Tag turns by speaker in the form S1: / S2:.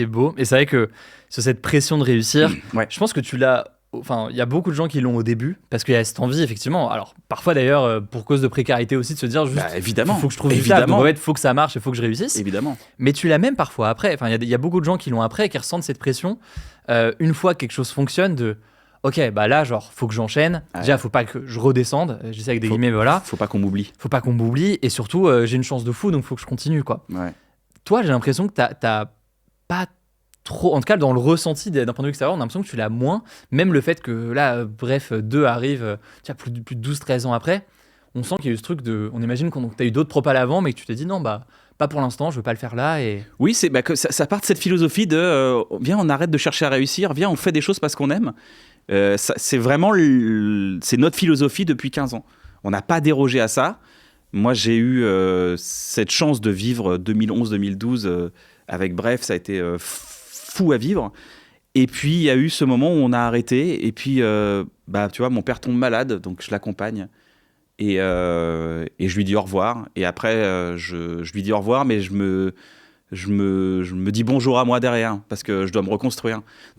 S1: C'est beau. Et c'est vrai que sur cette pression de réussir,
S2: Ouais.
S1: je pense que tu l'as. Enfin, il y a beaucoup de gens qui l'ont au début parce qu'il y a cette envie, effectivement. Alors, parfois d'ailleurs, pour cause de précarité aussi, de se dire juste,
S2: Bah, évidemment.
S1: faut que je trouve du taf.
S2: Évidemment.
S1: Donc en fait, faut que ça marche et faut que je réussisse.
S2: Évidemment.
S1: Mais tu l'as même parfois après. Enfin, il y a beaucoup de gens qui l'ont après et qui ressentent cette pression une fois que quelque chose fonctionne de. Ok, bah là, genre, faut que j'enchaîne.
S2: Ouais.
S1: Déjà, faut pas que je redescende. Je dis ça avec des guillemets, voilà.
S2: Faut pas qu'on m'oublie.
S1: Faut pas qu'on m'oublie. Et surtout, j'ai une chance de fou, donc faut que je continue, quoi.
S2: Ouais.
S1: Toi, j'ai l'impression que t'as pas trop, en tout cas dans le ressenti d'un point de vue extérieur, on a l'impression que tu l'as moins. Même le fait que là, bref, 2 arrive, tu vois, plus de 12-13 ans après, on sent qu'il y a eu ce truc de. On imagine que tu as eu d'autres propals avant, mais que tu t'es dit non, bah, pas pour l'instant, je veux pas le faire là. Et...
S2: Oui, c'est que ça part de cette philosophie de viens, on arrête de chercher à réussir, viens, on fait des choses parce qu'on aime. C'est vraiment c'est notre philosophie depuis 15 ans. On n'a pas dérogé à ça. Moi, j'ai eu cette chance de vivre 2011-2012 avec Bref, ça a été fou à vivre. Et puis, il y a eu ce moment où on a arrêté. Et puis, tu vois, mon père tombe malade, donc je l'accompagne. Et je lui dis au revoir. Et après, je lui dis au revoir, mais je me dis bonjour à moi derrière, parce que je dois me reconstruire.